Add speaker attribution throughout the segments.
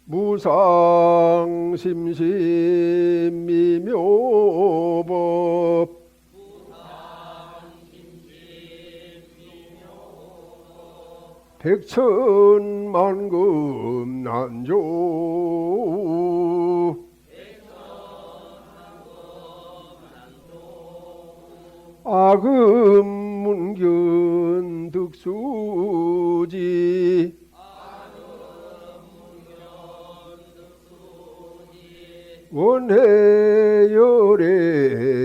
Speaker 1: 무상심심미묘법 백천만금 난조 아금문견 득수지 원해열의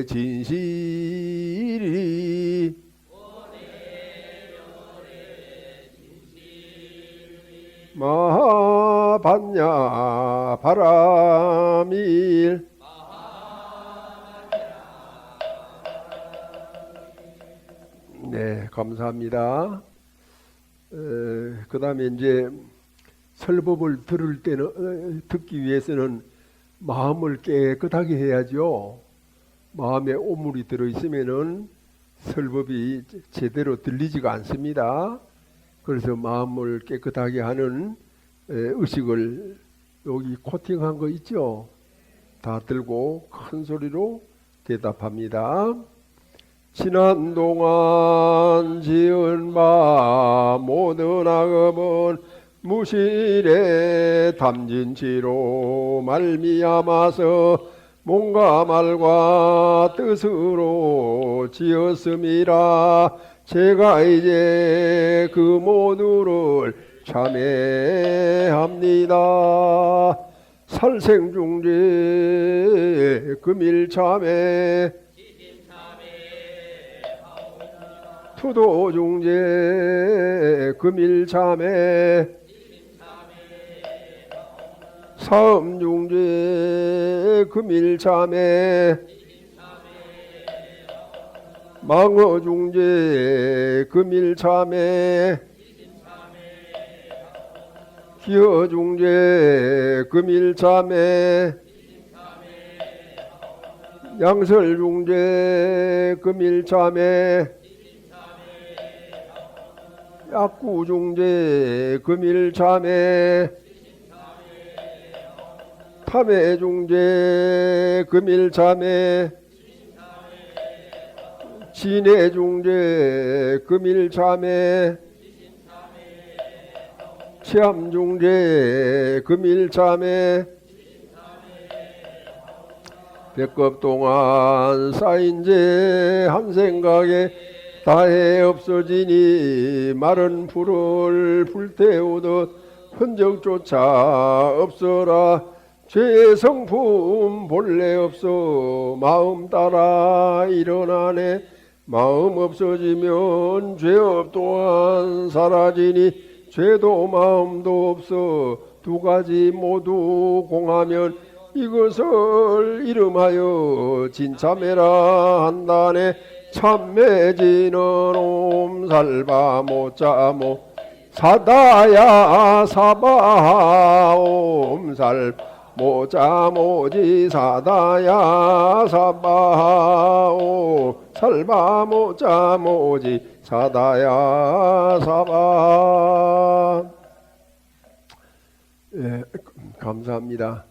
Speaker 1: 진실이 마하반야 바라밀 네, 감사합니다. 그 다음에 이제 설법을 들을 때는 듣기 위해서는 마음을 깨끗하게 해야죠. 마음에 오물이 들어있으면은 설법이 제대로 들리지가 않습니다. 그래서 마음을 깨끗하게 하는 의식을 여기 코팅한 거 있죠? 다 들고 큰 소리로 대답합니다. 지난 동안 지은 바 모든 악업은 무실에 담진치로 말미암아서 몸과 말과 뜻으로 지었음이라 제가 이제 그 모두를 참회합니다. 살생중재 금일참회 투도중재 금일참회 사음중재 금일참회 망어중재 금일참회 기어중재 금일참회 양설중재 금일참회 약구중재 금일참회 탐해중재 금일참회 진해중재 금일참회 치암중재 금일참회 백급 동안 쌓인 죄 한 생각에 다해 없어지니 마른 불을 불태우듯 흔적조차 없어라. 죄의 성품 본래 없어 마음 따라 일어나네. 마음 없어지면 죄업 또한 사라지니 죄도 마음도 없어 두 가지 모두 공하면 이것을 이름하여 진참해라 한다네. 참매지는 옴살바 모짜모 사다야 사바 옴살 모짜모지 사다야 사바 옴살바 모짜모지 사다야 사바. 예, 감사합니다.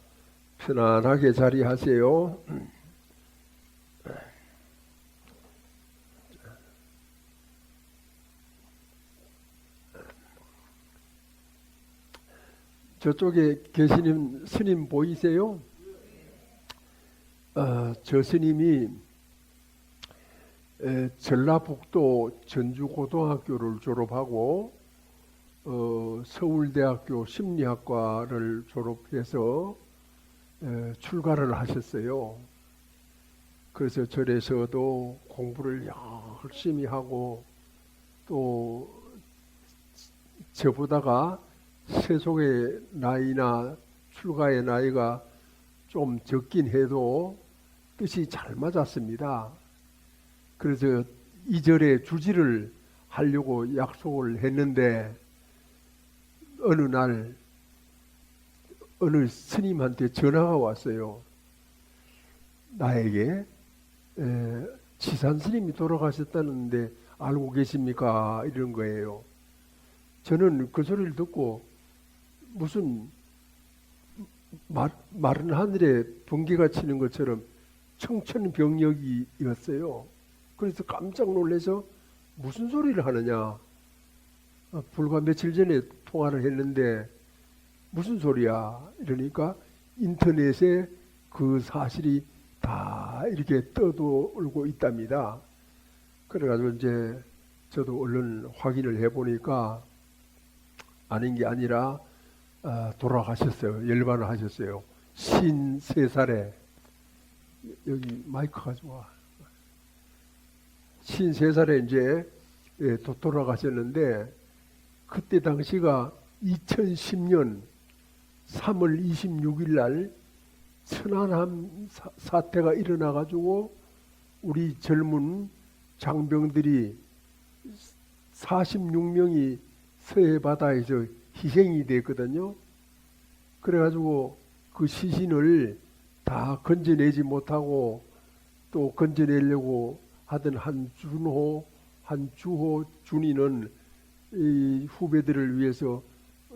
Speaker 1: 편안하게 자리하세요. 저쪽에 계시는 스님 보이세요? 저 스님이 전라북도 전주고등학교를 졸업하고 서울대학교 심리학과를 졸업해서 출가를 하셨어요. 그래서 절에서도 공부를 열심히 하고 또 저보다가 세속의 나이나 출가의 나이가 좀 적긴 해도 뜻이 잘 맞았습니다. 그래서 이 절에 주지를 하려고 약속을 했는데 어느 날 어느 스님한테 전화가 왔어요. 나에게 지산 스님이 돌아가셨다는데 알고 계십니까? 이런 거예요. 저는 그 소리를 듣고 무슨 마른 하늘에 번개가 치는 것처럼 청천벽력이었어요. 그래서 깜짝 놀라서 무슨 소리를 하느냐. 불과 며칠 전에 통화를 했는데 무슨 소리야? 이러니까 인터넷에 그 사실이 다 이렇게 떠돌고 있답니다. 그래가지고 이제 저도 얼른 확인을 해보니까 아닌 게 아니라 돌아가셨어요. 열반을 하셨어요. 53살에. 여기 마이크 가져와. 53살에 이제 돌아가셨는데 그때 당시가 2010년 3월 26일 날 천안함 사태가 일어나 가지고 우리 젊은 장병들이 46명이 서해 바다에서 희생이 됐거든요. 그래가지고 그 시신을 다 건져내지 못하고 또 건져내려고 하던 한준호, 한주호, 준이는 이 후배들을 위해서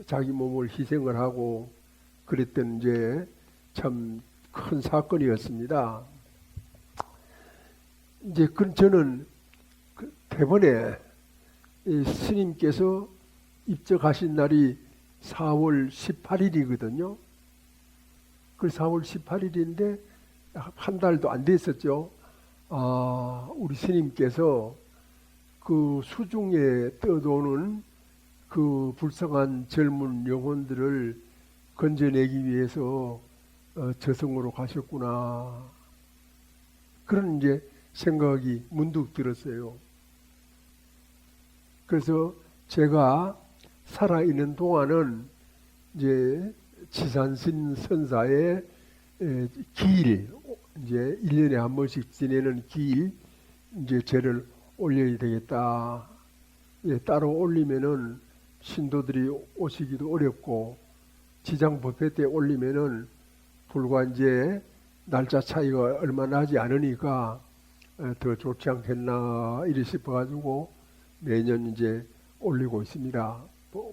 Speaker 1: 자기 몸을 희생을 하고 그랬던 이제 참 큰 사건이었습니다. 이제 저는 대번에 스님께서 입적하신 날이 4월 18일이거든요. 그 4월 18일인데 한 달도 안 됐었죠. 우리 스님께서 그 수중에 떠도는 그 불쌍한 젊은 영혼들을 건져내기 위해서 저승으로 가셨구나. 그런 이제 생각이 문득 들었어요. 그래서 제가 살아있는 동안은 이제 지산신 선사의 기일, 이제 1년에 한 번씩 지내는 기일, 이제 제를 올려야 되겠다. 따로 올리면은 신도들이 오시기도 어렵고, 지장 법회 때 올리면은 불과 이제 날짜 차이가 얼마 나지 않으니까 더 좋지 않겠나 이래 싶어가지고 매년 이제 올리고 있습니다.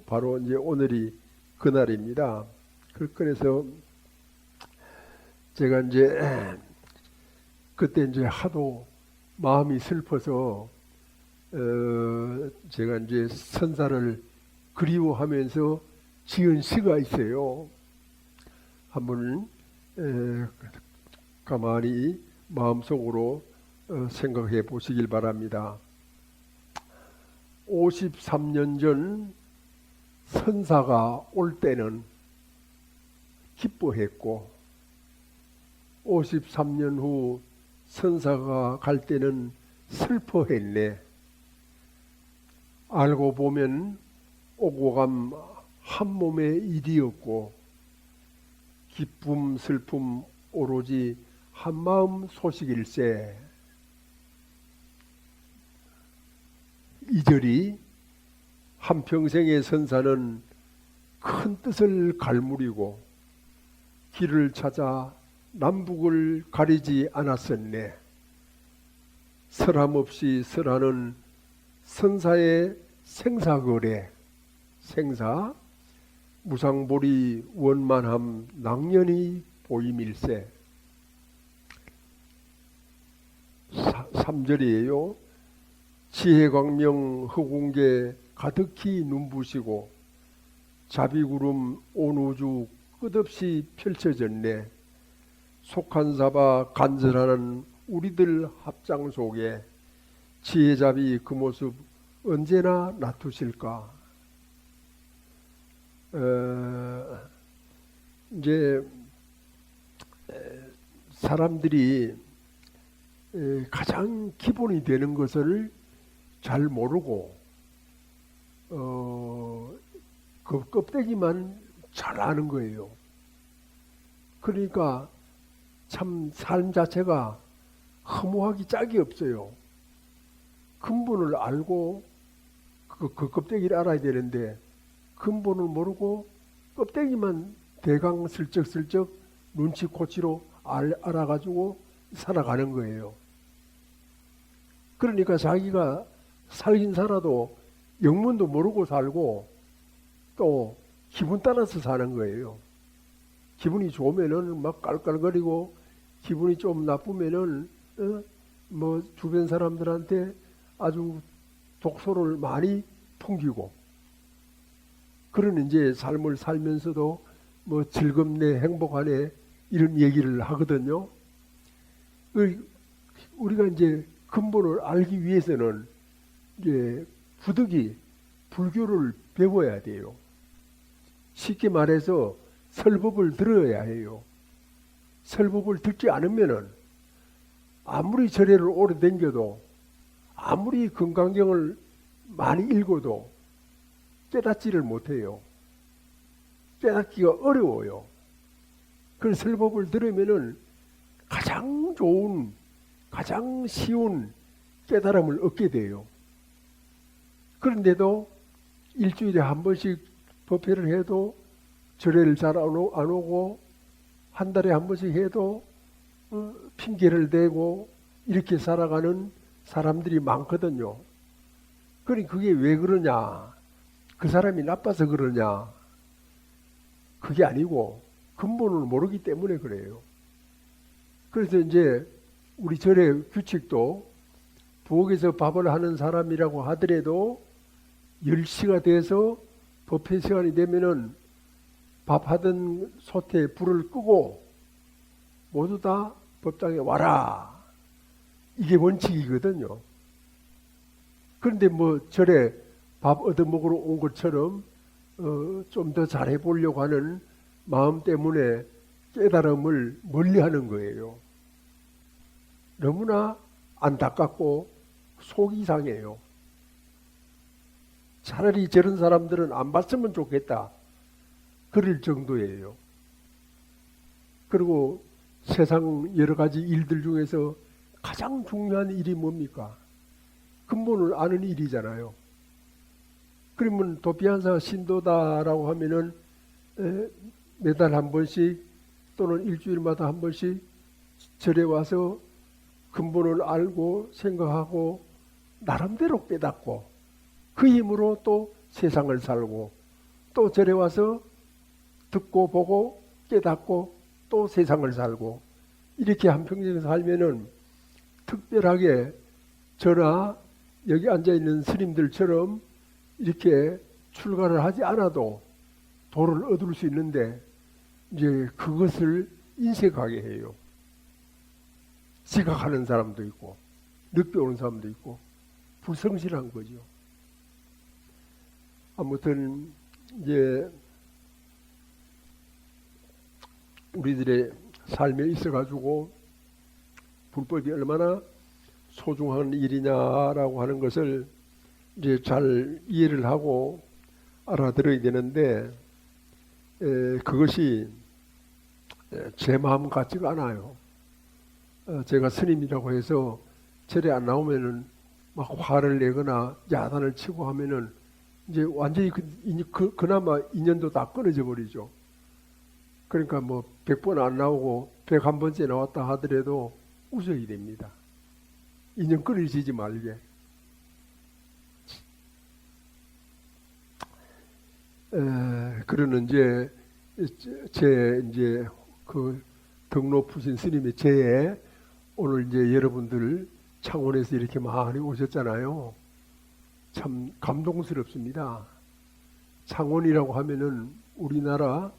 Speaker 1: 바로 이제 오늘이 그날입니다. 그래서 제가 이제 그때 이제 하도 마음이 슬퍼서 제가 이제 선사를 그리워하면서 지은 시가 있어요. 한번 가만히 마음속으로 생각해 보시길 바랍니다. 53년 전 선사가 올 때는 기뻐했고 53년 후 선사가 갈 때는 슬퍼했네. 알고 보면 오고 감 한 몸의 일이었고 기쁨 슬픔 오로지 한마음 소식일세. 이 절이 한평생의 선사는 큰 뜻을 갈무리고 길을 찾아 남북을 가리지 않았었네. 설함없이 설하는 선사의 생사거래, 생사 무상보리 원만함 낭연히 보임일세. 3절이에요. 지혜광명 허공계 가득히 눈부시고 자비구름 온 우주 끝없이 펼쳐졌네. 속한사바 간절하는 우리들 합장 속에 지혜잡이 그 모습 언제나 놔두실까. 이제 사람들이 가장 기본이 되는 것을 잘 모르고 그 껍데기만 잘 아는 거예요. 그러니까 참 삶 자체가 허무하기 짝이 없어요. 근본을 알고 그 껍데기를 알아야 되는데 근본을 모르고 껍데기만 대강 슬쩍슬쩍 눈치코치로 알아가지고 살아가는 거예요. 그러니까 자기가 살긴 살아도 영문도 모르고 살고 또 기분 따라서 사는 거예요. 기분이 좋으면은 막 깔깔거리고 기분이 좀 나쁘면은 뭐 주변 사람들한테 아주 독소를 많이 풍기고 그런 이제 삶을 살면서도 뭐 즐겁네 행복하네 이런 얘기를 하거든요. 우리가 이제 근본을 알기 위해서는 이제 부득이 불교를 배워야 돼요. 쉽게 말해서 설법을 들어야 해요. 설법을 듣지 않으면은 아무리 절에를 오래 다녀도 아무리 금강경을 많이 읽어도 깨닫지를 못해요. 깨닫기가 어려워요. 그 설법을 들으면은 가장 좋은, 가장 쉬운 깨달음을 얻게 돼요. 그런데도 일주일에 한 번씩 법회를 해도 절에를 잘 안 오고 한 달에 한 번씩 해도 핑계를 대고 이렇게 살아가는 사람들이 많거든요. 그러니 그게 왜 그러냐? 그 사람이 나빠서 그러냐? 그게 아니고 근본을 모르기 때문에 그래요. 그래서 이제 우리 절의 규칙도 부엌에서 밥을 하는 사람이라고 하더라도 10시가 돼서 법회 시간이 되면은 밥하던 솥에 불을 끄고 모두 다 법당에 와라. 이게 원칙이거든요. 그런데 뭐 절에 밥 얻어먹으러 온 것처럼 좀 더 잘해보려고 하는 마음 때문에 깨달음을 멀리하는 거예요. 너무나 안타깝고 속이 상해요. 차라리 저런 사람들은 안 봤으면 좋겠다. 그럴 정도예요. 그리고 세상 여러 가지 일들 중에서 가장 중요한 일이 뭡니까? 근본을 아는 일이잖아요. 그러면 도피한사 신도다라고 하면은 매달 한 번씩 또는 일주일마다 한 번씩 절에 와서 근본을 알고 생각하고 나름대로 깨닫고 그 힘으로 또 세상을 살고 또 절에 와서 듣고 보고 깨닫고 또 세상을 살고 이렇게 한평생 살면은 특별하게 저나 여기 앉아있는 스님들처럼 이렇게 출가를 하지 않아도 도를 얻을 수 있는데 이제 그것을 인색하게 해요. 지각하는 사람도 있고 늦게 오는 사람도 있고 불성실한 거죠. 아무튼 이제 우리들의 삶에 있어가지고 불법이 얼마나 소중한 일이냐라고 하는 것을 이제 잘 이해를 하고 알아들어야 되는데 그것이 제 마음 같지가 않아요. 제가 스님이라고 해서 절에 안 나오면은 막 화를 내거나 야단을 치고 하면은 이제 완전히 그나마 인연도 다 끊어져 버리죠. 그러니까 뭐 100번 안 나오고 101번째 나왔다 하더라도 웃어야 됩니다. 인연 끊어지지 말게. 그러는 이제 그 덕 높으신 스님의 제에 오늘 이제 여러분들 창원에서 이렇게 많이 오셨잖아요. 참 감동스럽습니다. 창원이라고 하면은 우리나라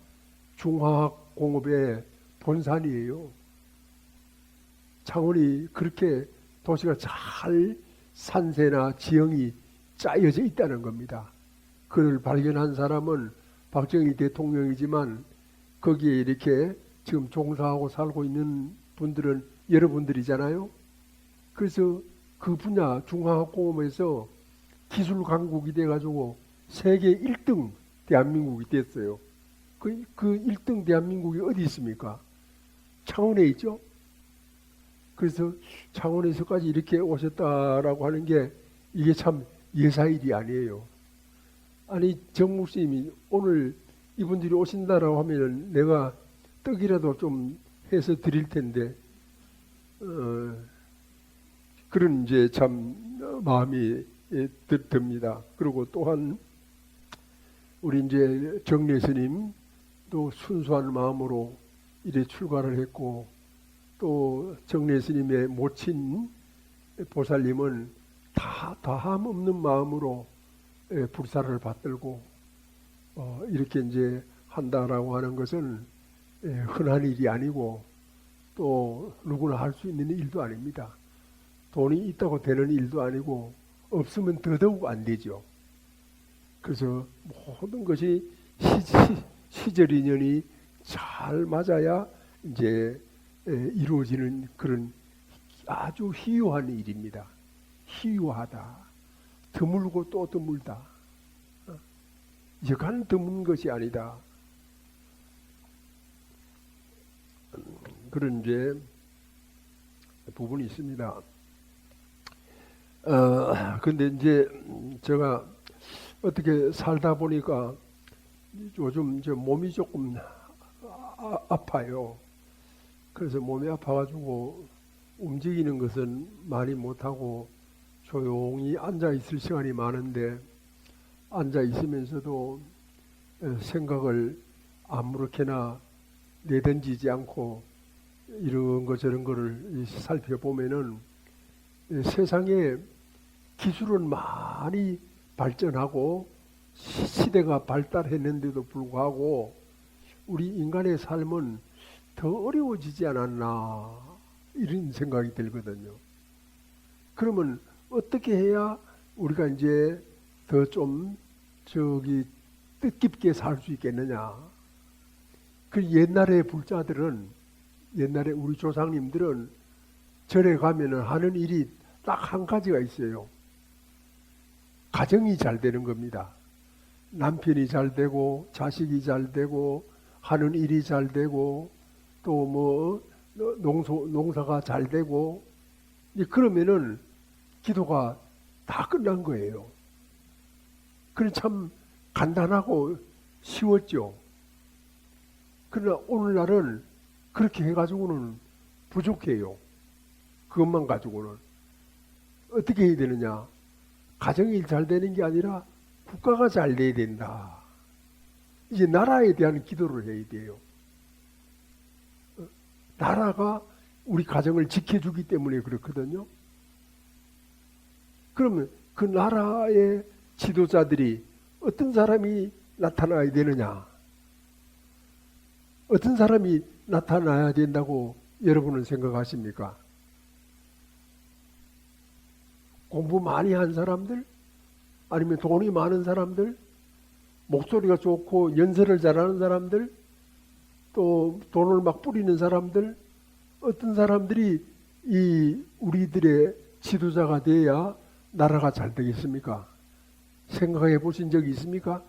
Speaker 1: 중화학 공업의 본산이에요. 창원이 그렇게 도시가 잘 산세나 지형이 짜여져 있다는 겁니다. 그를 발견한 사람은 박정희 대통령이지만 거기에 이렇게 지금 종사하고 살고 있는 분들은 여러분들이잖아요. 그래서 그 분야 중화학공업에서 기술 강국이 돼가지고 세계 1등 대한민국이 됐어요. 그 1등 대한민국이 어디 있습니까? 창원에 있죠. 그래서 창원에서까지 이렇게 오셨다라고 하는 게 이게 참 예사일이 아니에요. 아니 정목스님이 오늘 이분들이 오신다라고 하면 내가 떡이라도 좀 해서 드릴 텐데 그런 이제 참 마음이 듭니다. 그리고 또한 우리 이제 정례 스님 또 순수한 마음으로 이래 출가를 했고, 또 정례 스님의 모친 보살님은 다함 없는 마음으로 불사를 받들고 이렇게 이제 한다라고 하는 것은 흔한 일이 아니고 또 누구나 할 수 있는 일도 아닙니다. 돈이 있다고 되는 일도 아니고 없으면 더더욱 안 되죠. 그래서 모든 것이 시절 인연이 잘 맞아야 이제 이루어지는 그런 아주 희유한 일입니다. 희유하다. 드물고 또 드물다. 여간 드문 것이 아니다. 그런 이제 부분이 있습니다. 근데 이제 제가 어떻게 살다 보니까 요즘 저 몸이 조금 아파요. 그래서 몸이 아파가지고 움직이는 것은 많이 못하고 조용히 앉아 있을 시간이 많은데, 앉아 있으면서도 생각을 아무렇게나 내던지지 않고 이런 거 저런 거를 살펴보면은 세상에 기술은 많이 발전하고 시대가 발달했는데도 불구하고 우리 인간의 삶은 더 어려워지지 않았나, 이런 생각이 들거든요. 그러면 어떻게 해야 우리가 이제 더 좀 뜻깊게 살 수 있겠느냐. 그 옛날의 불자들은, 옛날에 우리 조상님들은 절에 가면은 하는 일이 딱 한 가지가 있어요. 가정이 잘 되는 겁니다. 남편이 잘 되고 자식이 잘 되고 하는 일이 잘 되고 또 뭐 농사가 잘 되고, 그러면은 기도가 다 끝난 거예요. 그래 참 간단하고 쉬웠죠. 그러나 오늘날은 그렇게 해가지고는 부족해요. 그것만 가지고는. 어떻게 해야 되느냐. 가정이 잘 되는 게 아니라 국가가 잘 돼야 된다. 이제 나라에 대한 기도를 해야 돼요. 나라가 우리 가정을 지켜주기 때문에 그렇거든요. 그러면 그 나라의 지도자들이 어떤 사람이 나타나야 되느냐? 어떤 사람이 나타나야 된다고 여러분은 생각하십니까? 공부 많이 한 사람들? 아니면 돈이 많은 사람들? 목소리가 좋고 연설을 잘하는 사람들? 또 돈을 막 뿌리는 사람들? 어떤 사람들이 이 우리들의 지도자가 돼야 나라가 잘 되겠습니까? 생각해 보신 적이 있습니까?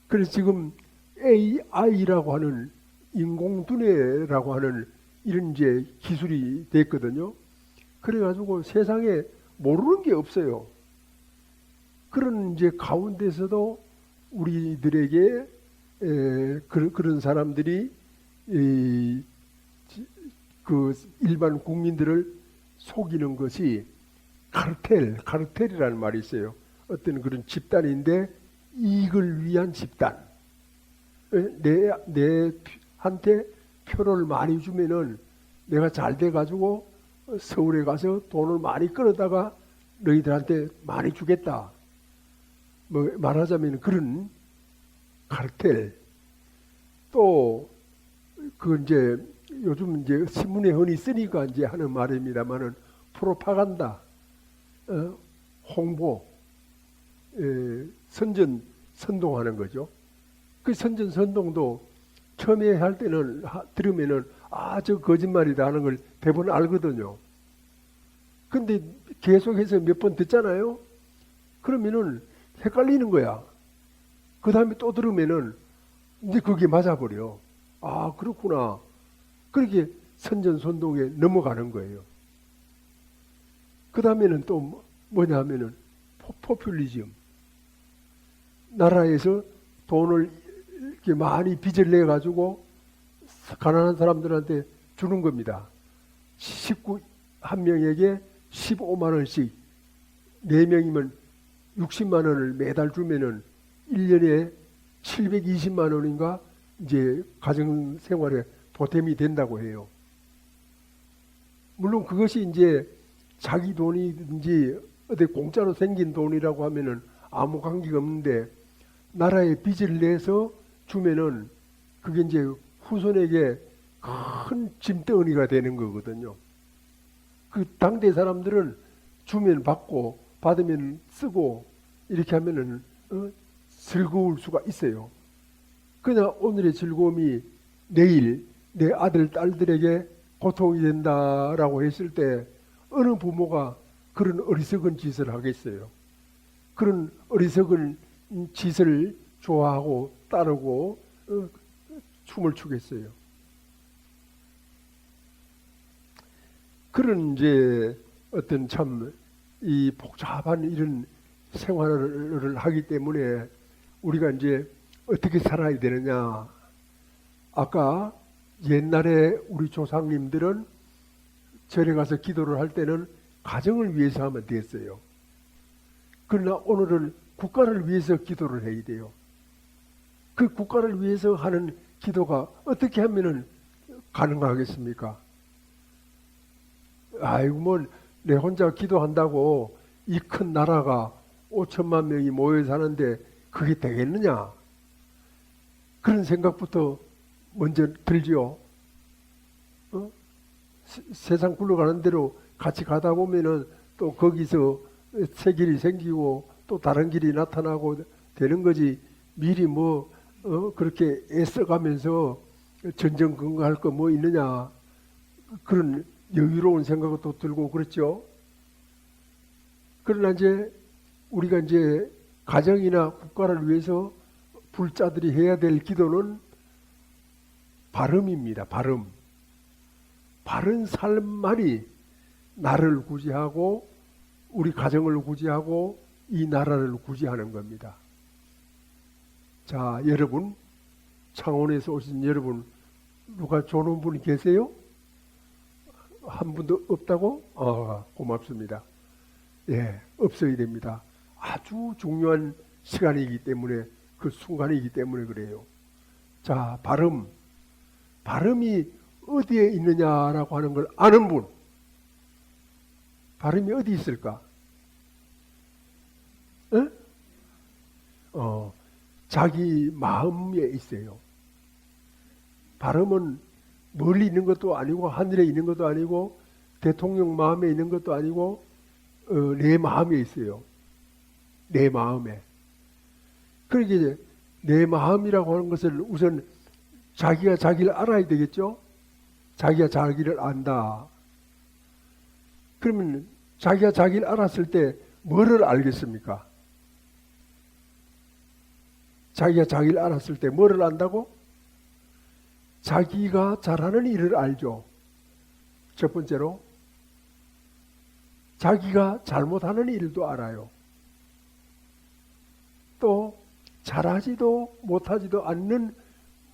Speaker 1: 그래서 지금 AI라고 하는 인공두뇌라고 하는 이런 이제 기술이 됐거든요. 그래가지고 세상에 모르는 게 없어요. 그런 이제 가운데서도 우리들에게 그런 사람들이 그 일반 국민들을 속이는 것이 카르텔이라는 말이 있어요. 어떤 그런 집단인데 이익을 위한 집단. 내한테 표를 많이 주면은 내가 잘 돼가지고 서울에 가서 돈을 많이 끌어다가 너희들한테 많이 주겠다. 뭐 말하자면 그런 카르텔. 또 그 이제 요즘 이제 신문에 흔히 쓰니까 이제 하는 말입니다만은 프로파간다, 홍보, 선동하는 거죠. 그 선동도 처음에 할 때는 들으면은 저 거짓말이다 하는 걸 대부분 알거든요. 근데 계속해서 몇 번 듣잖아요. 그러면은 헷갈리는 거야. 그 다음에 또 들으면은 이제 그게 맞아버려. 그렇구나. 그렇게 선전선동에 넘어가는 거예요. 그 다음에는 또 뭐냐 하면은 포퓰리즘. 나라에서 돈을 이렇게 많이 빚을 내가지고 가난한 사람들한테 주는 겁니다. 식구 한 명에게 15만 원씩, 4명이면 60만 원을 매달 주면은 1년에 720만 원인가 이제 가정 생활에 보탬이 된다고 해요. 물론 그것이 이제 자기 돈이든지 어디 공짜로 생긴 돈이라고 하면은 아무 관계가 없는데 나라에 빚을 내서 주면은 그게 이제 후손에게 큰 짐덩어리가 되는 거거든요. 그 당대 사람들은 주면 받고 받으면 쓰고 이렇게 하면은 즐거울 수가 있어요. 그러나 오늘의 즐거움이 내일 내 아들 딸들에게 고통이 된다라고 했을 때 어느 부모가 그런 어리석은 짓을 하겠어요. 그런 어리석은 짓을 좋아하고 따르고 춤을 추겠어요. 그런 이제 어떤 참 이 복잡한 이런 생활을 하기 때문에 우리가 이제 어떻게 살아야 되느냐. 아까 옛날에 우리 조상님들은 절에 가서 기도를 할 때는 가정을 위해서 하면 됐어요. 그러나 오늘은 국가를 위해서 기도를 해야 돼요. 그 국가를 위해서 하는 기도가 어떻게 하면은 가능하겠습니까? 아이고 뭐 내 혼자 기도한다고 이 큰 나라가 5천만 명이 모여 사는데 그게 되겠느냐? 그런 생각부터 먼저 들지요. 세상 굴러가는 대로 같이 가다 보면은 또 거기서 새 길이 생기고 또 다른 길이 나타나고 되는 거지. 미리 뭐 그렇게 애써가면서 전전긍긍할 거 뭐 있느냐. 그런 여유로운 생각도 들고 그렇죠. 그러나 이제 우리가 이제 가정이나 국가를 위해서 불자들이 해야 될 기도는 발음입니다. 발음. 바른 삶만이 나를 구제하고 우리 가정을 구제하고 이 나라를 구제하는 겁니다. 자, 여러분, 창원에서 오신 여러분, 누가 좋은 분이 계세요? 한 분도 없다고? 고맙습니다. 예, 없어야 됩니다. 아주 중요한 시간이기 때문에, 그 순간이기 때문에 그래요. 자, 발음. 발음이 어디에 있느냐라고 하는 걸 아는 분. 발음이 어디 있을까? 에? 자기 마음에 있어요. 발음은 멀리 있는 것도 아니고 하늘에 있는 것도 아니고 대통령 마음에 있는 것도 아니고 내 마음에 있어요. 내 마음에. 그러니까 내 마음이라고 하는 것을 우선 자기가 자기를 알아야 되겠죠. 자기가 자기를 안다. 그러면 자기가 자기를 알았을 때 뭐를 알겠습니까? 자기가 자기를 알았을 때 뭐를 안다고? 자기가 잘하는 일을 알죠. 첫 번째로 자기가 잘못하는 일도 알아요. 또 잘하지도 못하지도 않는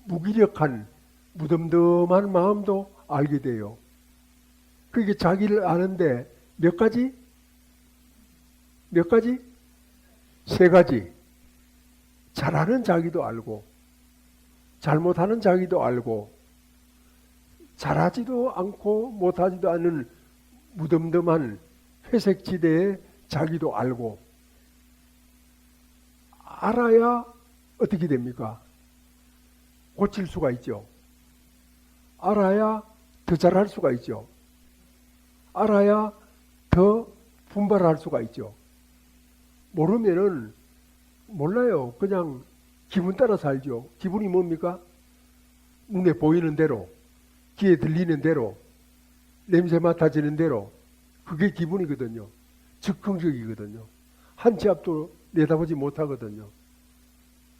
Speaker 1: 무기력한 무덤덤한 마음도 알게 돼요. 그게 자기를 아는데 몇 가지? 몇 가지? 세 가지. 잘하는 자기도 알고 잘못하는 자기도 알고 잘하지도 않고 못하지도 않는 무덤덤한 회색지대의 자기도 알고 알아야 어떻게 됩니까? 고칠 수가 있죠. 알아야 더 잘할 수가 있죠. 알아야 더 분발할 수가 있죠. 모르면은 몰라요. 그냥 기분 따라 살죠. 기분이 뭡니까? 눈에 보이는 대로, 귀에 들리는 대로, 냄새 맡아지는 대로 그게 기분이거든요. 즉흥적이거든요. 한 치 앞도 내다보지 못하거든요.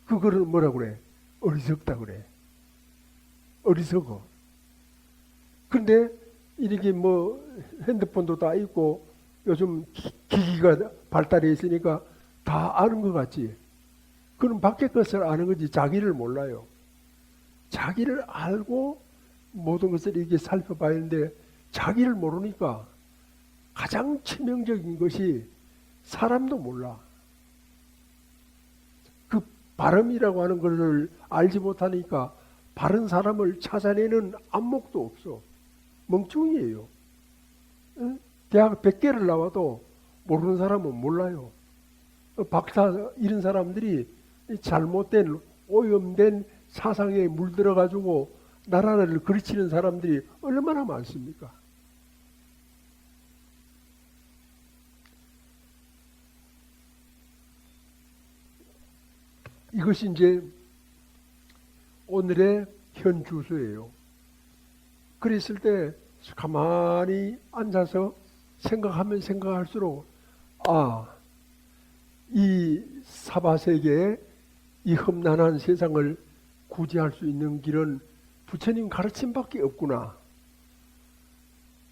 Speaker 1: 그거를 뭐라 그래? 어리석다 그래. 어리석어. 근데 이렇게 뭐 핸드폰도 다 있고 요즘 기기가 발달해 있으니까 다 아는 것 같지. 그럼 밖의 것을 아는 거지 자기를 몰라요. 자기를 알고 모든 것을 이렇게 살펴봐야 하는데 자기를 모르니까 가장 치명적인 것이 사람도 몰라. 그 바름이라고 하는 것을 알지 못하니까 바른 사람을 찾아내는 안목도 없어. 멍청이에요. 대학 100개를 나와도 모르는 사람은 몰라요. 박사 이런 사람들이 잘못된 오염된 사상에 물들어가지고 나라를 그르치는 사람들이 얼마나 많습니까? 이것이 이제 오늘의 현 주소예요. 그랬을 때 가만히 앉아서 생각하면 생각할수록 이 사바세계의 이 험난한 세상을 구제할 수 있는 길은 부처님 가르침밖에 없구나.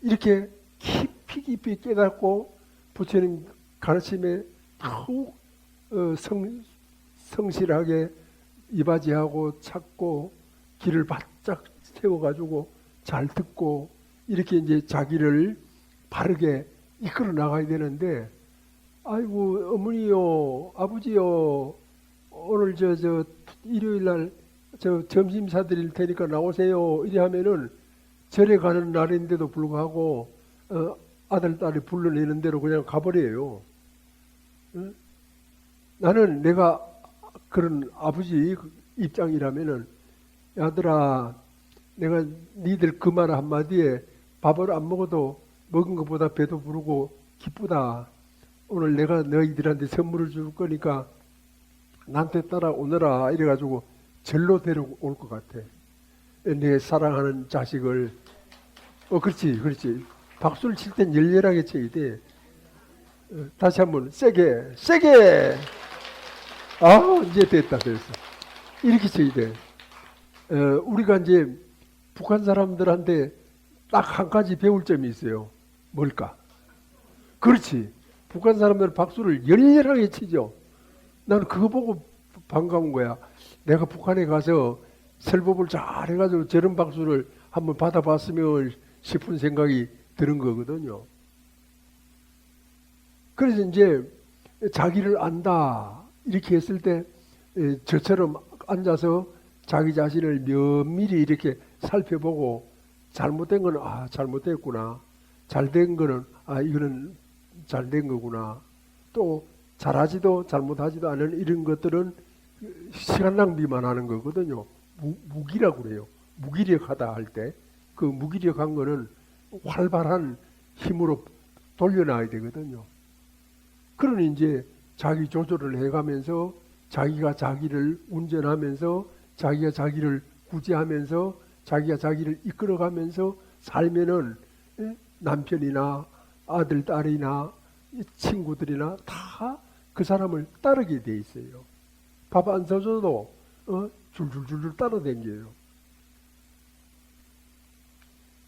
Speaker 1: 이렇게 깊이 깨닫고 부처님 가르침에 더욱 성실하게 이바지하고 찾고 길을 바짝 세워가지고 잘 듣고 이렇게 이제 자기를 바르게 이끌어 나가야 되는데, 아이고 어머니요 아버지요 오늘 저 일요일 날 저 점심 사드릴 테니까 나오세요 이래 하면은 절에 가는 날인데도 불구하고 아들 딸이 불러내는 대로 그냥 가버려요. 나는 내가 그런 아버지 입장이라면은, 야들아 내가 니들 그 말 한마디에 밥을 안 먹어도 먹은 것보다 배도 부르고 기쁘다. 오늘 내가 너희들한테 선물을 줄 거니까 나한테 따라오너라 이래가지고 절로 데려올 것 같아. 내 사랑하는 자식을. 그렇지. 박수를 칠 땐 열렬하게 쳐야 돼. 다시 한번 세게. 이제 됐다. 이렇게 쳐야 돼. 우리가 이제 북한 사람들한테 딱 한 가지 배울 점이 있어요. 뭘까? 그렇지. 북한 사람들은 박수를 열렬하게 치죠. 나는 그거 보고 반가운 거야. 내가 북한에 가서 설법을 잘 해가지고 저런 박수를 한번 받아봤으면 싶은 생각이 드는 거거든요. 그래서 이제 자기를 안다 이렇게 했을 때 저처럼 앉아서 자기 자신을 면밀히 이렇게 살펴보고 잘못된 거는 잘못됐구나, 잘된 거는 이거는 잘된 거구나, 또 잘하지도 잘못하지도 않은 이런 것들은 시간 낭비만 하는 거거든요. 무기라고 그래요. 무기력하다 할 때 그 무기력한 거는 활발한 힘으로 돌려놔야 되거든요. 그러니 이제 자기 조절을 해가면서 자기가 자기를 운전하면서 자기가 자기를 구제하면서 자기가 자기를 이끌어가면서 살면은 남편이나 아들, 딸이나 친구들이나 다 그 사람을 따르게 돼 있어요. 밥 안 사줘도 줄줄줄 따라다녀요.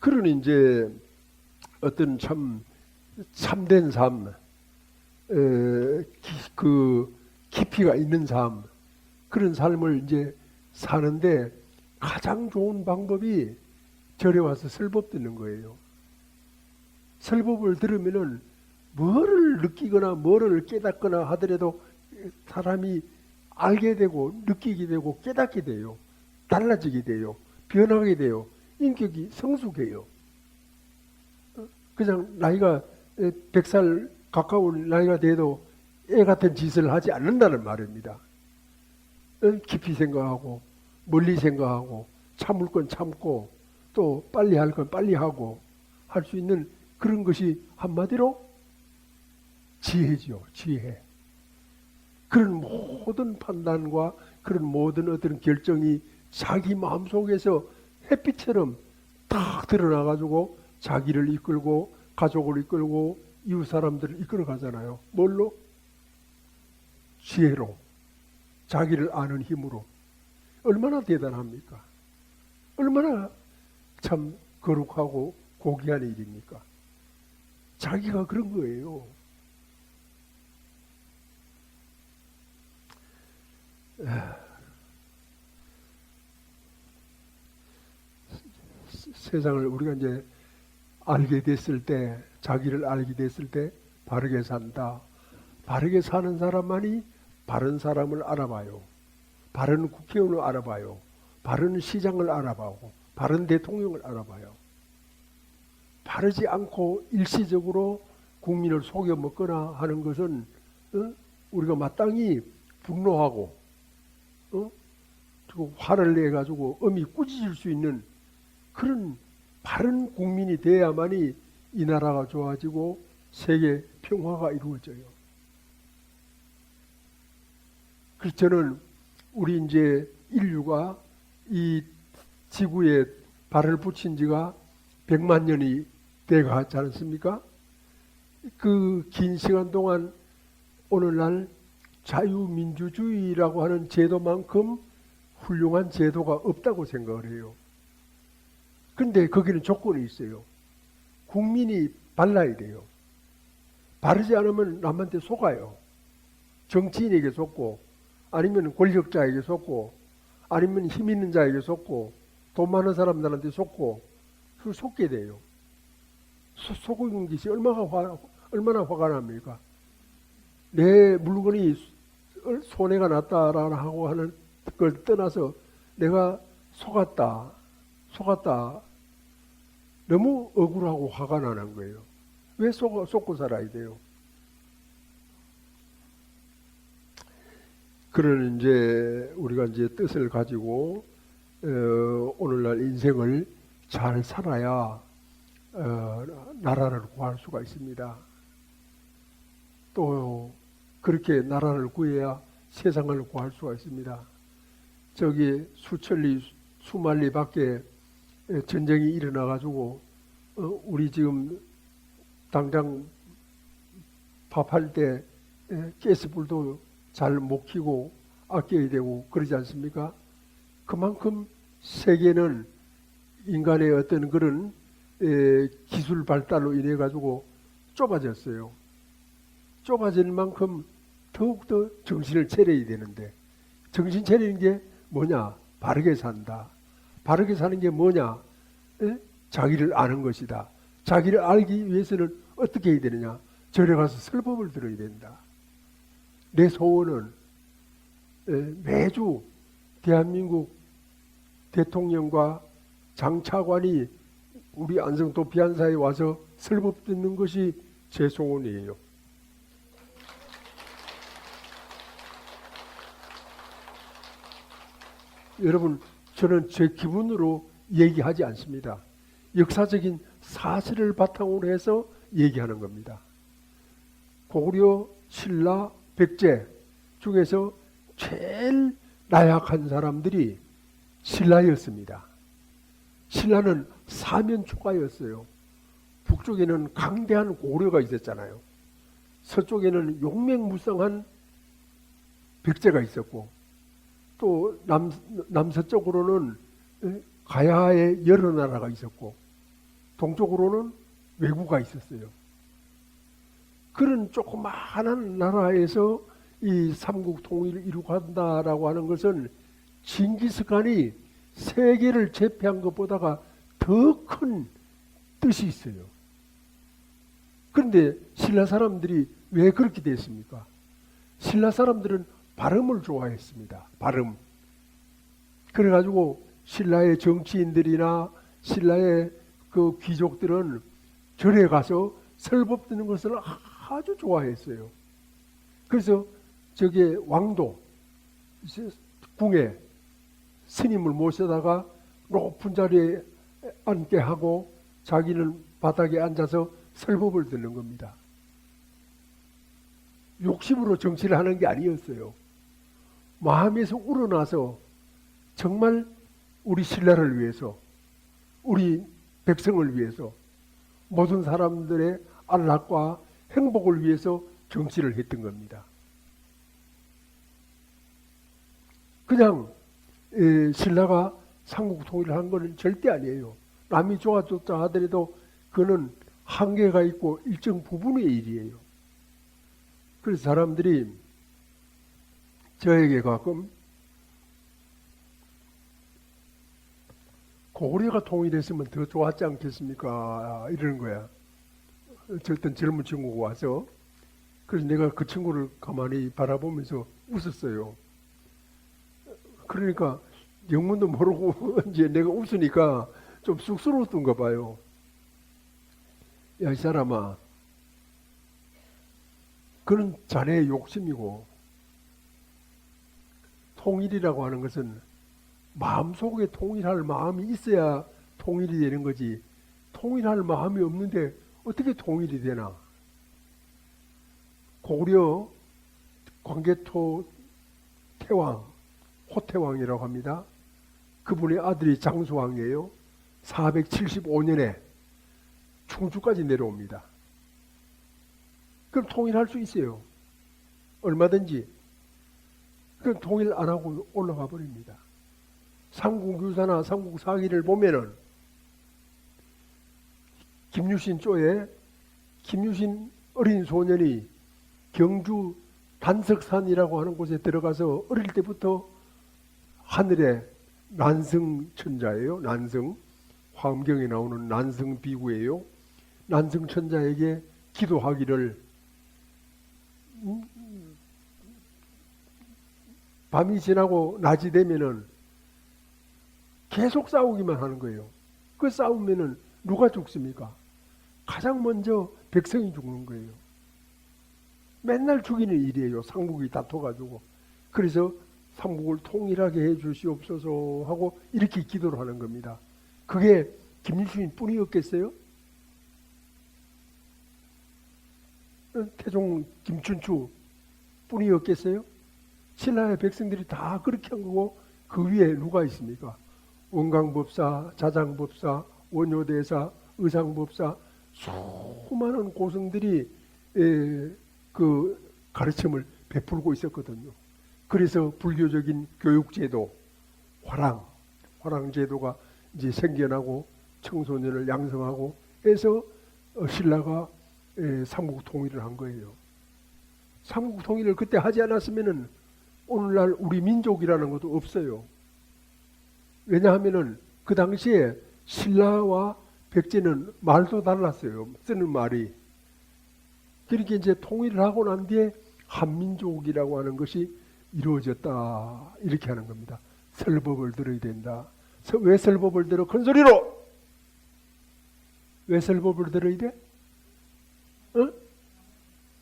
Speaker 1: 그러니 이제 어떤 참된 삶, 그 깊이가 있는 삶, 그런 삶을 이제 사는데 가장 좋은 방법이 절에 와서 설법 듣는 거예요. 설법을 들으면은 뭐를 느끼거나 뭐를 깨닫거나 하더라도 사람이 알게 되고 느끼게 되고 깨닫게 돼요. 달라지게 돼요. 변하게 돼요. 인격이 성숙해요. 그냥 나이가 100살 가까운 나이가 돼도 애 같은 짓을 하지 않는다는 말입니다. 깊이 생각하고 멀리 생각하고 참을 건 참고 또 빨리 할 건 빨리 하고 할 수 있는 그런 것이 한마디로 지혜죠. 지혜. 그런 모든 판단과 그런 모든 어떤 결정이 자기 마음속에서 햇빛처럼 딱 드러나가지고 자기를 이끌고 가족을 이끌고 이웃 사람들을 이끌어 가잖아요. 뭘로? 지혜로. 자기를 아는 힘으로. 얼마나 대단합니까? 얼마나 참 거룩하고 고귀한 일입니까? 자기가 그런 거예요. 세상을 우리가 이제 알게 됐을 때, 자기를 알게 됐을 때 바르게 산다. 바르게 사는 사람만이 바른 사람을 알아봐요. 바른 국회의원을 알아봐요. 바른 시장을 알아봐고 바른 대통령을 알아봐요. 바르지 않고 일시적으로 국민을 속여 먹거나 하는 것은 우리가 마땅히 분노하고 화를 내 가지고 엄히 꾸짖을 수 있는 그런 바른 국민이 돼야만이 이 나라가 좋아지고 세계 평화가 이루어져요. 그래서 저는 우리 이제 인류가 이 지구에 발을 붙인 지가 100만 년이 돼가지 않습니까? 그 긴 시간 동안 오늘날 자유민주주의라고 하는 제도만큼 훌륭한 제도가 없다고 생각을 해요. 근데 거기는 조건이 있어요. 국민이 발라야 돼요. 바르지 않으면 남한테 속아요. 정치인에게 속고, 아니면 권력자에게 속고, 아니면 힘 있는 자에게 속고, 돈 많은 사람들한테 속고, 그걸 속게 돼요. 속은 것이 얼마나 화가 납니까? 내 물건이 손해가 났다라고 하는 걸 떠나서 내가 속았다. 너무 억울하고 화가 나는 거예요. 왜 속고 살아야 돼요? 그런 이제 우리가 이제 뜻을 가지고 오늘날 인생을 잘 살아야 나라를 구할 수가 있습니다. 또 그렇게 나라를 구해야 세상을 구할 수가 있습니다. 저기 수천리 수만리 밖에 전쟁이 일어나 가지고 우리 지금 당장 밥할 때 가스불도 잘 못 켜고 아껴야 되고 그러지 않습니까? 그만큼 세계는 인간의 어떤 그런 기술 발달로 인해 가지고 좁아졌어요. 좁아진 만큼 더욱더 정신을 차려야 되는데, 정신 차리는 게 뭐냐? 바르게 산다. 바르게 사는 게 뭐냐? 자기를 아는 것이다. 자기를 알기 위해서는 어떻게 해야 되느냐? 절에 가서 설법을 들어야 된다. 내 소원은 매주 대한민국 대통령과 장차관이 우리 안성도 비안사에 와서 설법 듣는 것이 제 소원이에요. 여러분, 저는 제 기분으로 얘기하지 않습니다. 역사적인 사실을 바탕으로 해서 얘기하는 겁니다. 고구려, 신라, 백제 중에서 제일 나약한 사람들이 신라였습니다. 신라는 사면초가였어요. 북쪽에는 강대한 고려가 있었잖아요. 서쪽에는 용맹무성한 백제가 있었고, 또 남서쪽으로는 가야의 여러 나라가 있었고, 동쪽으로는 왜구가 있었어요. 그런 조그마한 나라에서 이 삼국 통일을 이루고한다라고 하는 것은 징기스칸이 세계를 제패한 것보다가 더 큰 뜻이 있어요. 그런데 신라 사람들이 왜 그렇게 됐습니까? 신라 사람들은 발음을 좋아했습니다. 발음. 그래가지고 신라의 정치인들이나 신라의 그 귀족들은 절에 가서 설법 듣는 것을 아주 좋아했어요. 그래서 저게 왕도 궁에 스님을 모셔다가 높은 자리에 앉게 하고 자기는 바닥에 앉아서 설법을 듣는 겁니다. 욕심으로 정치를 하는 게 아니었어요. 마음에서 우러나서 정말 우리 신라를 위해서, 우리 백성을 위해서, 모든 사람들의 안락과 행복을 위해서 정치를 했던 겁니다. 그냥 신라가 삼국 통일을 한 것은 절대 아니에요. 남이 좋아졌다 하더라도 그는 한계가 있고 일정 부분의 일이에요. 그래서 사람들이 저에게 가끔 고구려가 통일했으면 더 좋았지 않겠습니까? 이러는 거야. 어떤 젊은 친구가 와서. 그래서 내가 그 친구를 가만히 바라보면서 웃었어요. 그러니까 영문도 모르고 이제 내가 웃으니까 좀 쑥스러웠던가 봐요. 야, 이 사람아, 그런 자네의 욕심이고, 통일이라고 하는 것은 마음속에 통일할 마음이 있어야 통일이 되는 거지, 통일할 마음이 없는데 어떻게 통일이 되나? 고려 광개토 태왕, 호태왕이라고 합니다. 그분의 아들이 장수왕이에요. 475년에 충주까지 내려옵니다. 그럼 통일할 수 있어요. 얼마든지. 그럼 통일 안 하고 올라가 버립니다. 삼국유사나 삼국사기를 보면은 김유신 쪼에 김유신 어린 소년이 경주 단석산이라고 하는 곳에 들어가서 어릴 때부터 하늘에 난승천자예요. 난승. 화엄경에 나오는 난승 비구예요. 난승천자에게 기도하기를 밤이 지나고 낮이 되면은 계속 싸우기만 하는 거예요. 그 싸우면은 누가 죽습니까? 가장 먼저 백성이 죽는 거예요. 맨날 죽이는 일이에요. 삼국이 다퉈가지고. 그래서 삼국을 통일하게 해 주시옵소서 하고 이렇게 기도를 하는 겁니다. 그게 김유신 뿐이었겠어요? 태종 김춘추 뿐이었겠어요? 신라의 백성들이 다 그렇게 한 거고 그 위에 누가 있습니까? 원광법사, 자장법사, 원효대사, 의상법사 수많은 고승들이 그 가르침을 베풀고 있었거든요. 그래서 불교적인 교육제도 화랑제도가 이제 생겨나고 청소년을 양성하고 해서 신라가 삼국 통일을 한 거예요. 삼국 통일을 그때 하지 않았으면은 오늘날 우리 민족이라는 것도 없어요. 왜냐하면은 그 당시에 신라와 백제는 말도 달랐어요. 쓰는 말이. 그렇게 이제 통일을 하고 난 뒤에 한민족이라고 하는 것이 이루어졌다. 이렇게 하는 겁니다. 설법을 들어야 된다. 왜 설법을 들어? 큰 소리로! 왜 설법을 들어야 돼? 어?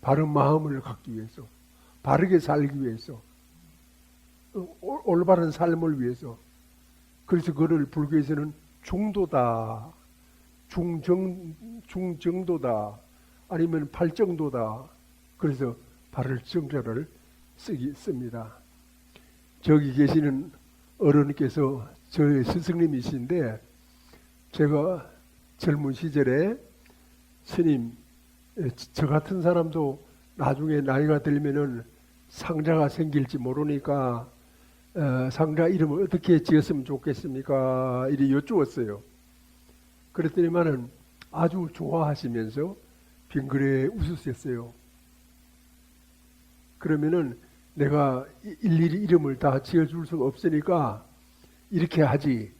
Speaker 1: 바른 마음을 갖기 위해서. 바르게 살기 위해서. 올바른 삶을 위해서. 그래서 그를 불교에서는 중도다. 중정도다. 아니면 발정도다. 그래서 발을 정자를 씁니다. 저기 계시는 어른께서 저의 스승님이신데 제가 젊은 시절에 스님 저 같은 사람도 나중에 나이가 들면은 상자가 생길지 모르니까 상자 이름을 어떻게 지었으면 좋겠습니까? 이리 여쭈었어요. 그랬더니만은 아주 좋아하시면서 빙그레 웃으셨어요. 그러면은 내가 일일이 이름을 다 지어줄 수가 없으니까 이렇게 하지.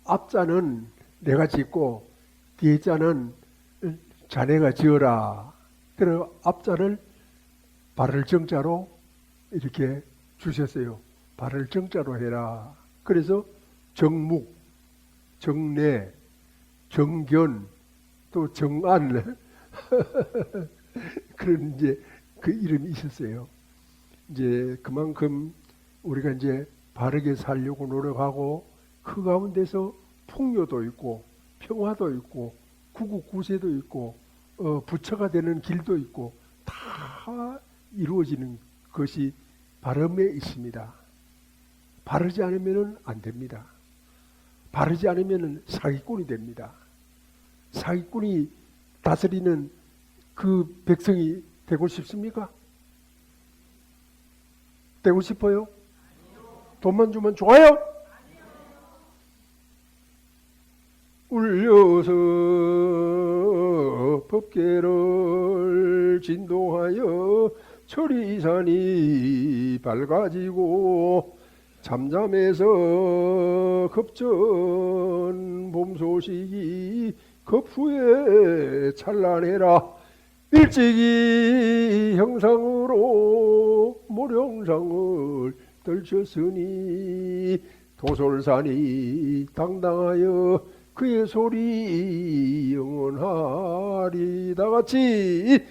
Speaker 1: 앞자는 내가 짓고 뒤에 자는 자네가 지어라. 그래서 앞자를 발을 정자로 이렇게 주셨어요. 발을 정자로 해라. 그래서 정묵, 정례, 정견, 또 정안 그런 이제 그 이름이 있었어요. 이제 그만큼 우리가 이제 바르게 살려고 노력하고 그 가운데서 풍요도 있고 평화도 있고 구국구세도 있고 부처가 되는 길도 있고 다 이루어지는 것이 바름에 있습니다. 바르지 않으면 안 됩니다. 바르지 않으면 사기꾼이 됩니다. 사기꾼이 다스리는 그 백성이 되고 싶습니까? 되고 싶어요? 돈만 주면 좋아요? 울려서 법계를 진동하여 철이산이 밝아지고 잠잠해서 급전 봄 소식이 급후에 찬란해라. 일찍이 형상으로 모령상을 떨쳤으니 도솔산이 당당하여 그의 소리 영원하리. 다 같이